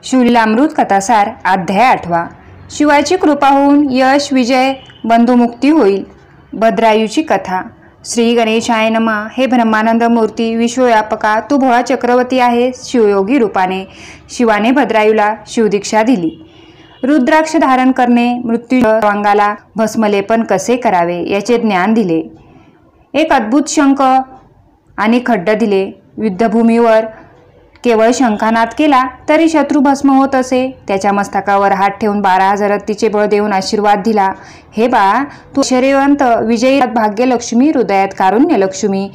शिवलीलामृत कथासार अध्याय 8. शिवाची कृपा होऊन यश विजय बंधुमुक्ती होईल. भद्रायूची कथा. श्री गणेशाय नमः. हे ब्रह्मानंद मूर्ती विश्वव्यापका, तू भोळा चक्रवर्ती आहे. शिवयोगी रूपाने शिवाने भद्रायूला शिवदीक्षा दिली. रुद्राक्ष धारण करणे, मृत्यू अंगाला भस्मलेपन कसे करावे याचे ज्ञान दिले. एक अद्भुत शंख आणि खड्ड दिले. युद्धभूमीवर केवळ शंखानाद केला तरी शत्रू भस्म होत असे. त्याच्या मस्तकावर हात ठेवून 12,000 तिचे बळ देऊन आशीर्वाद दिला. हे बाळा, तू ऐश्वर्यवंत, विजयी, भाग्यलक्ष्मी, हृदयात कारुण्यलक्ष्मी,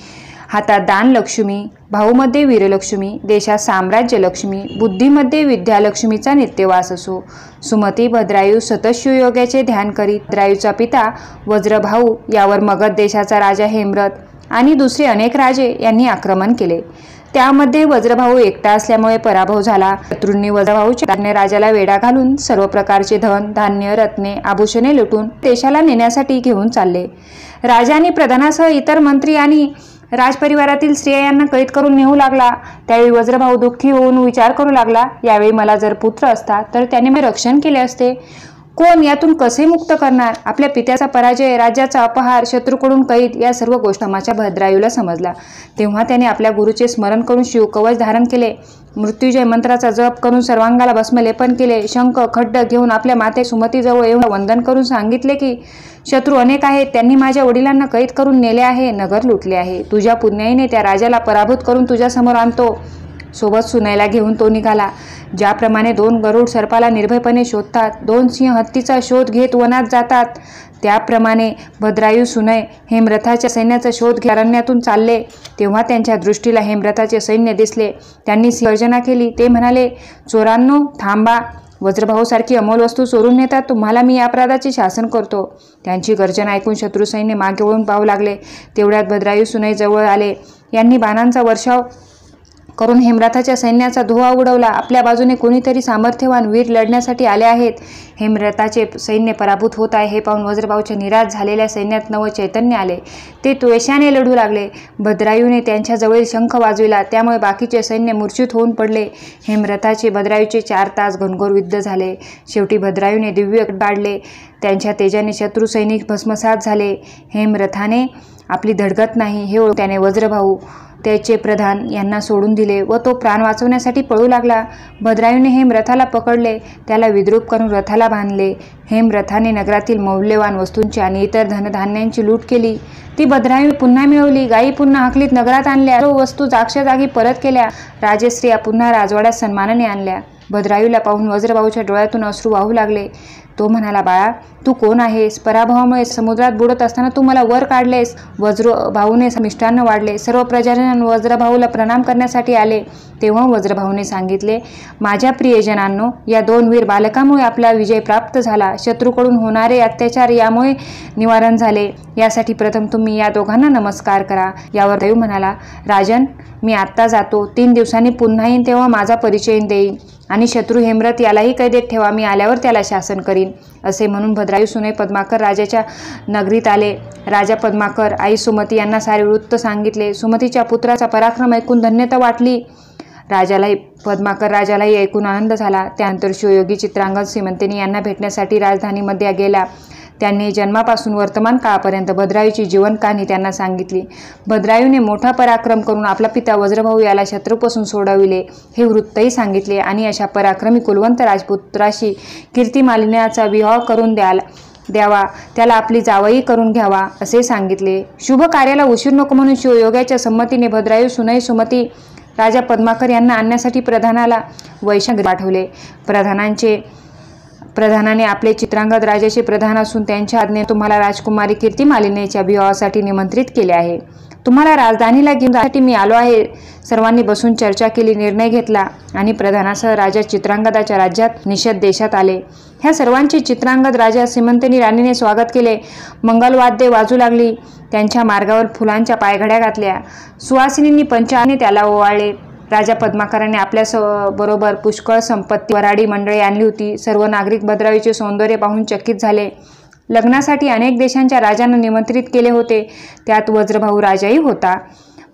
हातात दानलक्ष्मी, भाऊमध्ये वीरलक्ष्मी, देशात साम्राज्यलक्ष्मी, बुद्धीमध्ये विद्यालक्ष्मीचा नित्यवास असो. सुमती भद्रायू सतत शिवयोगाचे ध्यान करीत. भद्रायूचा पिता वज्रभाऊ यावर मगध देशाचा राजा हेमरथ आणि दुसरे अनेक राजे यांनी आक्रमण केले. त्यामध्ये वज्रभाऊ एकटा असल्यामुळे पराभव झाला. शत्रूंनी वज्रभाऊच्या राजाला वेढा घालून सर्व प्रकारचे धन, धान्य, रत्ने, आभूषणे लुटून देशाला नेण्यासाठी घेऊन चालले. राजा आणि प्रधानासह इतर मंत्री आणि राजपरिवारातील स्त्रिया यांना कैद करून नेऊ लागला. त्यावेळी वज्रभाऊ दुःखी होऊन विचार करू लागला, यावेळी मला जर पुत्र असता तर त्याने मी रक्षण केले असते. कोण यातून कसे मुक्त करणार? आपल्या पित्याचा पराजय, राज्याचा अपहार, शत्रूकडून कैद या सर्व गोष्टांच्या भद्रायूला समजला. तेव्हा त्याने आपल्या गुरुचे स्मरण करून शिवकवच धारण केले. मृत्युंजय मंत्राचा जप करून सर्वांगाला भस्मलेपन केले. शंख खड्ड घेऊन आपल्या माते सुमतीजवळ येऊन वंदन करून सांगितले की शत्रू अनेक आहेत, त्यांनी माझ्या वडिलांना कैद करून नेले आहे, नगर लुटले आहे. तुझ्या पुण्याईने त्या राजाला पराभूत करून तुझ्या समोर आणतो. सोबत सुनेला घेऊन तो निघाला. ज्याप्रमाणे 2 गरुड सर्पाला निर्भयपणे शोधतात, 2 सिंह हत्तीचा शोध घेत वनात जातात, त्याप्रमाणे भद्रायू सुनय हेमरथाच्या सैन्याचा शोध घेत अरण्यातून चालले. तेव्हा त्यांच्या दृष्टीला हेमरथाचे सैन्य दिसले. त्यांनी गर्जना केली. ते म्हणाले, चोरांनो थांबा, वज्रभाऊसारखी अमोल वस्तू चोरून नेतात, तुम्हाला मी या अपराधाचे शासन करतो. त्यांची गर्जना ऐकून शत्रू सैन्य मागे वळून पाहू लागले. तेवढ्यात भद्रायू सुनय जवळ आले. यांनी बाणांचा वर्षाव करून हेमरथाच्या सैन्याचा धुव्वा उडवला. आपल्या बाजूने कोणीतरी सामर्थ्यवान वीर लढण्यासाठी आले आहेत. हेमरथाचे सैन्य पराभूत होत आहे हे पाहून वज्रभाऊच्या निराश झालेल्या सैन्यात नव चैतन्य आले. ते त्वेषाने लढू लागले. भद्रायूने त्यांच्याजवळील शंख वाजविला, त्यामुळे बाकीचे सैन्य मूर्छित होऊन पडले. हेमरथाचे भद्रायूचे 4 तास घनघोर युद्ध झाले. शेवटी भद्रायूने दिव्य काढले. त्यांच्या तेजाने शत्रू सैनिक भस्मसात झाले. हेमरथाने आपली धडगत नाही हे ओळखून त्याने वज्रभाऊ, त्याचे प्रधान यांना सोडून दिले व तो प्राण वाचवण्यासाठी पळू लागला. भद्रायूने हेमरथाला पकडले, त्याला विद्रूप करून रथाला बांधले. हेमरथाने नगरातील मौल्यवान वस्तूंची आणि इतर धनधान्यांची लूट केली. ती भद्रायू पुन्हा मिळवली. गायी पुन्हा हाकलीत नगरात आणल्या. सर्व वस्तू जागच्या जागी परत केल्या. राजस्त्रिया पुन्हा राजवाड्यात सन्मानाने आणल्या. भद्रायूला पाहून वज्रभाऊच्या डोळ्यातून अश्रू वाहू लागले. तो म्हणाला, बाळा, तू कोण आहेस? पराभवामुळे समुद्रात बुडत असताना तू मला वर काढलेस. वज्रभाऊने मिष्टान्न वाढले. सर्व प्रजाजन वज्रभाऊला प्रणाम करण्यासाठी आले. तेव्हा वज्रभाऊने सांगितले, माझ्या प्रियजनांनो, या 2 वीर बालकामुळे आपला विजय प्राप्त झाला. शत्रूकडून होणारे अत्याचार यामुळे निवारण झाले. यासाठी प्रथम तुम्ही या दोघांना नमस्कार करा. यावर भद्रायू म्हणाला, राजन, मी आत्ता जातो. 3 दिवसांनी पुन्हा येईन, तेव्हा माझा परिचय देईन आणि शत्रू हेमरथ यालाही कैदेत ठेवा. मी आल्यावर त्याला शासन करीन. असे म्हणून भद्रायू सुने पद्माकर राजाच्या नगरीत आले. राजा पद्माकर आई सुमती यांना सारे वृत्त सांगितले. सुमतीच्या पुत्राचा पराक्रम ऐकून धन्यता वाटली. पद्माकर राजालाही ऐकून आनंद झाला. त्यानंतर शिवयोगी चित्रांगद सीमंतिनी यांना भेटण्यासाठी राजधानीमध्ये गेला. त्यांनी जन्मापासून वर्तमान काळापर्यंत भद्रायूची जीवन कहाणी त्यांना सांगितली. भद्रायूने मोठा पराक्रम करून आपला पिता वज्रभाऊ याला शत्रूपासून सोडविले हे वृत्तही सांगितले आणि अशा पराक्रमी कुलवंत राजपुत्राशी कीर्तिमालिन्याचा विवाह करून द्यावा, त्याला आपली जावई करून घ्यावा असे सांगितले. शुभ कार्याला उशीर नको म्हणून शिवयोगाच्या संमतीने भद्रायू सुनई सुमती राजा पद्माकर यांना आणण्यासाठी प्रधानाला वैशाख पाठवले. प्रधानाने आपले चित्रांगद राजाचे प्रधान असून त्यांच्या आज्ञेने तुम्हाला राजकुमारी कीर्तिमालिनीच्या विवाहासाठी निमंत्रित केले आहे. तुम्हाला राजधानीला घेऊन जाण्यासाठी मी आलो आहे. सर्वांनी बसून चर्चा केली, निर्णय घेतला आणि प्रधानासह राजा चित्रांगदाच्या राज्यात निषद देशात आले. ह्या सर्वांचे चित्रांगद राजा सीमंतिनी राणीने स्वागत केले. मंगलवाद्ये वाजू लागली. त्यांच्या मार्गावर फुलांच्या पायघड्या घातल्या. सुवासिनींनी पंचाने त्याला ओवाळले. राजा पद्माकराने आपल्या बरोबर पुष्कळ संपत्ती वऱ्हाडी मंडळी आणली होती. सर्व नागरिक भद्रायूचे सौंदर्य पाहून चकित झाले. लग्नासाठी अनेक देशांच्या राजांना निमंत्रित केले होते. त्यात वज्रभाऊ राजाही होता.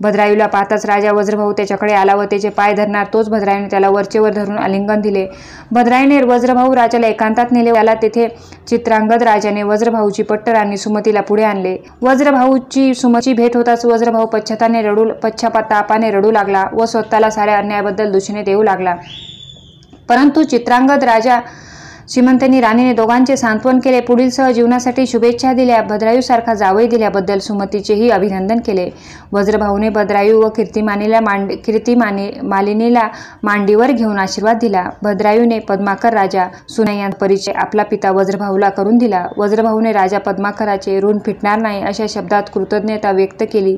भद्रायूला पाहताच राजा वज्रभाऊ त्याच्याकडे आला व त्याचे पाय धरणार तोच भद्रायूने त्याला वरचेवर धरून आलिंगन दिले. भद्रायूने वज्रभाऊ राजाला एकांतात नेले. त्याला तेथे चित्रांगद राजाने वज्रभाऊची पट्टराणी सुमतीला पुढे आणले. वज्रभाऊची सुमतीची भेट होताच वज्रभाऊ पश्चातापाने रडू लागला व स्वतःला साऱ्या अन्यायाबद्दल दूषणे देऊ लागला. परंतु चित्रांगद राजा श्रीमंतनी राणीने दोघांचे सांत्वन केले. पुढील सहजीवनासाठी शुभेच्छा दिल्या. भद्रायूसारखा जावई दिल्याबद्दल सुमतीचेही अभिनंदन केले. वज्रभाऊने भद्रायू व कीर्तिमालिनीला मांडीवर घेऊन आशीर्वाद दिला. भद्रायूने पद्माकर राजा सुनय यांचा परिचय आपला पिता वज्रभाऊला करून दिला. वज्रभाऊने राजा पद्माकराचे ऋण फिटणार नाही अशा शब्दात कृतज्ञता व्यक्त केली.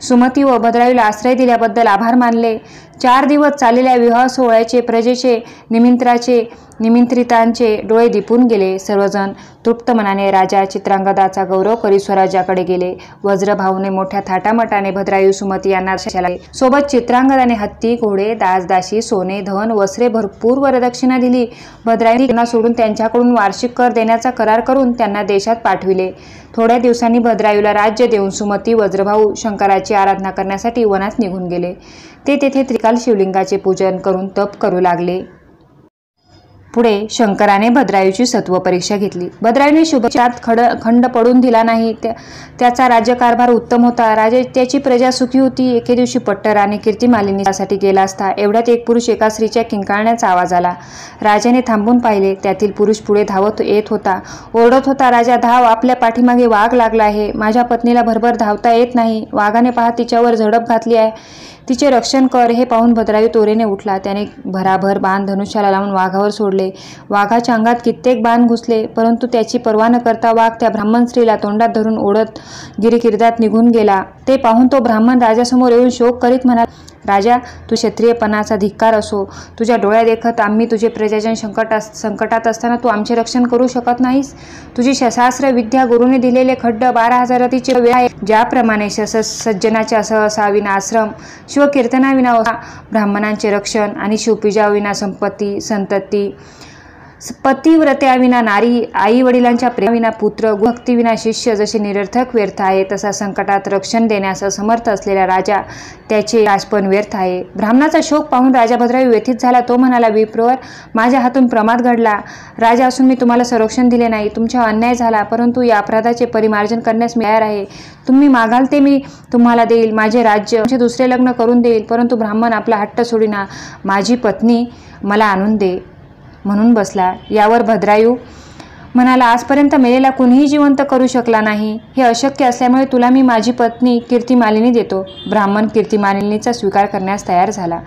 सुमती व भद्रायूला आश्रय दिल्याबद्दल आभार मानले. 4 दिवस चाललेल्या विवाह सोहळ्याचे प्रजेचे निमंत्रितांचे डोळे दिपून गेले. सर्वजण तृप्त मनाने राजा चित्रांगदाचा गौरव करीत स्वराज्याकडे गेले. वज्रभाऊने मोठ्या थाटामाटाने भद्रायू सुमती यांना सोबत चित्रांगदाने हत्ती घोडे दासदासी सोने धन वस्त्रे भरपूर वरदक्षिणा दिली. भद्रायूंना सोडून त्यांच्याकडून वार्षिक कर देण्याचा करार करून त्यांना देशात पाठविले. थोड्या दिवसांनी भद्रायूला राज्य देऊन सुमती वज्रभाऊ शंकराची आराधना करण्यासाठी वनात निघून गेले. ते तेथे त्रिकाल शिवलिंगाचे पूजन करून तप करू लागले. पुढे शंकराने भद्रायूची सत्व परीक्षा घेतली. भद्रायूने शुभेच्छात खंड पडून दिला नाही. त्याचा राज्यकारभार उत्तम होता. त्याची प्रजा सुखी होती. एके दिवशी पट्टराणी कीर्तिमालिनीसाठी गेला असता एवढ्यात एक पुरुष एका स्त्रीच्या किंकाळण्याचा आवाज आला. राजाने थांबून पाहिले. त्यातील पुरुष पुढे धावत येत होता. ओरडत होता, राजा धाव, आपल्या पाठीमागे वाघ लागला आहे. माझ्या पत्नीला भरभर धावता येत नाही. वाघाने पहा तिच्यावर झडप घातली आहे. तिचे रक्षण कर. हे पाहून भद्रायू तोरेने उठला. त्याने भराभर बाण धनुष्याला लावून वाघावर सोडले. वाघाच्या अंगात कित्येक बाण घुसले, परंतु त्याची पर्वा न करता वाघ त्या ब्राह्मण स्त्रीला तोंडात धरून ओढत गिरिकिर्दात निघून गेला. ते पाहून तो ब्राह्मण राजासमोर येऊन शोक करीत म्हणाला, राजा, तू क्षत्रियपणाचा धिक्कार असो. तुझ्या डोळ्या देखत आम्ही तुझे प्रजाजन संकटात असताना तू आमचे रक्षण करू शकत नाहीस. तुझी शस्त्रास्त्र विद्या गुरुने दिलेले खड्ड 12,000 वेळ आहे. ज्याप्रमाणे सज्जनाच्या सहसाविना आश्रम, शिवकीर्तनाविना ब्राह्मणांचे रक्षण आणि शिवपूजाविना संतती, पतिव्रत्याविना नारी, आई वडिलांच्या प्रेमाविना पुत्र, भक्तीविना शिष्य जसे निरर्थक व्यर्थ आहे, तसा संकटात रक्षण देण्यास असमर्थ असलेला राजा त्याचे राजपण व्यर्थ आहे. ब्राह्मणाचा शोक पाहून राजा भद्रायू व्यथित झाला. तो म्हणाला, विप्रवर, माझ्या हातून प्रमाद घडला. राजा असून मी तुम्हाला संरक्षण दिले नाही. तुमच्यावर अन्याय झाला, परंतु या अपराधाचे परिमार्जन करण्यास मी तयार आहे. तुम्ही मागाल ते मी तुम्हाला देईल. माझे राज्य, दुसरे लग्न करून देईल. परंतु ब्राह्मण आपला हट्ट सोडिना. माझी पत्नी मला आणून दे म्हणून बसला. यावर भद्रायू म्हणाला, आजपर्यंत मेलेला कुणीही जिवंत करू शकला नाही. हे अशक्य असल्यामुळे तुला मी माझी पत्नी कीर्तिमालिनी देतो. ब्राह्मण कीर्तिमालिनीचा स्वीकार करण्यास तयार झाला.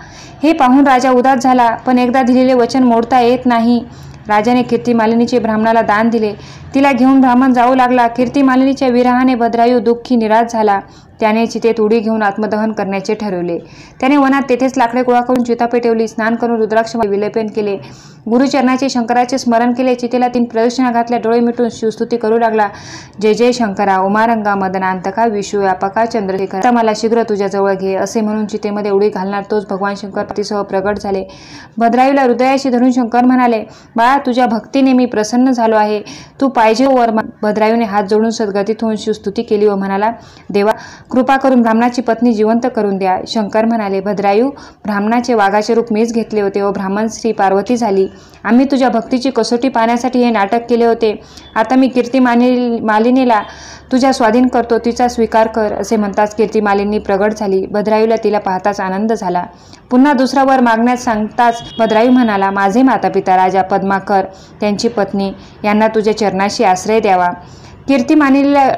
हे पाहून राजा उदास झाला, पण एकदा दिलेले वचन मोडता येत नाही. राजाने कीर्तिमालिनीचे ब्राह्मणाला दान दिले. तिला घेऊन ब्राह्मण जाऊ लागला. कीर्तिमालिनीच्या विरहाने भद्रायू दुःखी निराश झाला. त्याने चितेत उडी घेऊन आत्मदहन करण्याचे ठरवले. त्याने वनात तेथेच लाकडे गोळा करून चिता पेटवली. स्नान करून रुद्राक्ष विलेपन केले. गुरुचरणाचे शंकराचे स्मरण केले. चितेला 3 प्रदक्षिणा घातल्या. डोळे मिटून शिवस्तुती करू लागला. जय जय शंकरा, उमारंगा, मदनांतका, विश्वव्यापका, चंद्रशेखर, मला शीघ्र तुझ्या जवळ घे असे म्हणून चितेमध्ये उडी घालणार तोच भगवान शंकर पतीसह प्रगट झाले. भद्रायूला हृदयाशी धरून शंकर म्हणाले, बाळा, तुझ्या भक्तीने मी प्रसन्न झालो आहे. तू पाहिजे वर. भद्रायूने हात जोडून सद्गतीत होऊन शिवस्तुती केली व म्हणाला, देवा, कृपा करून ब्राह्मणाची पत्नी जिवंत करून द्या. शंकर म्हणाले, भद्रायू, ब्राह्मणाचे वाघाचे रूप मीच घेतले होते व ब्राह्मण स्त्री पार्वती झाली. आम्ही तुझ्या भक्तीची कसोटी पाहण्यासाठी हे नाटक केले होते. आता मी कीर्तिमालिनीला तुझ्या स्वाधीन करतो. तिचा स्वीकार कर. असे म्हणताच कीर्तिमालिनी प्रगट झाली. भद्रायूला तिला पाहताच आनंद झाला. पुन्हा दुसरा वर मागण्यास सांगताच भद्रायू म्हणाला, माझे मातापिता राजा पद्माकर, त्यांची पत्नी यांना तुझ्या चरणाशी आश्रय द्यावा. कीर्तिमालिनीला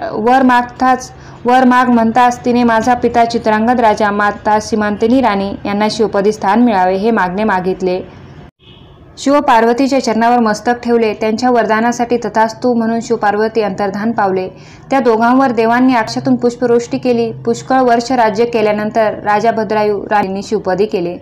वर माग म्हणताच तिने माझा पिता चित्रांगद राजा, माता सीमांतिनी राणी यांना शिवपदी स्थान मिळावे हे मागणे मागितले. शिवपार्वतीच्या चरणावर मस्तक ठेवले. त्यांच्या वरदानासाठी तथास्तु म्हणून शिवपार्वती अंतर्धान पावले. त्या दोघांवर देवांनी अक्षातून पुष्पवृष्टी केली. पुष्कळ वर्ष राज्य केल्यानंतर राजा भद्रायू राणींनी शिवपदी केले.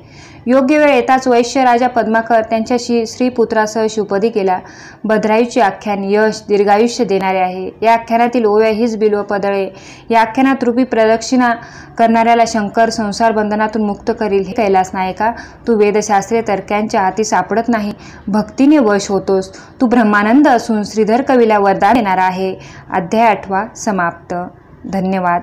योग्य वेळ येताच वैश्य राजा पद्माकर त्यांच्याशी श्रीपुत्रासह शिवपदी गेला. भद्रायूचे आख्यान यश दीर्घायुष्य देणारे आहे. या आख्यानातील ओव्या हीच बिल्वपदळे. या आख्यानात रूपी प्रदक्षिणा करणाऱ्याला शंकर संसार बंधनातून मुक्त करील. हे कैलास नायका, तू वेदशास्त्रीय तर्क्यांच्या हाती सापडत नाही. भक्तीने वश होतोस. तू ब्रह्मानंद असून श्रीधर कवीला वरदान देणारा आहे. अध्याय 8 समाप्त. धन्यवाद.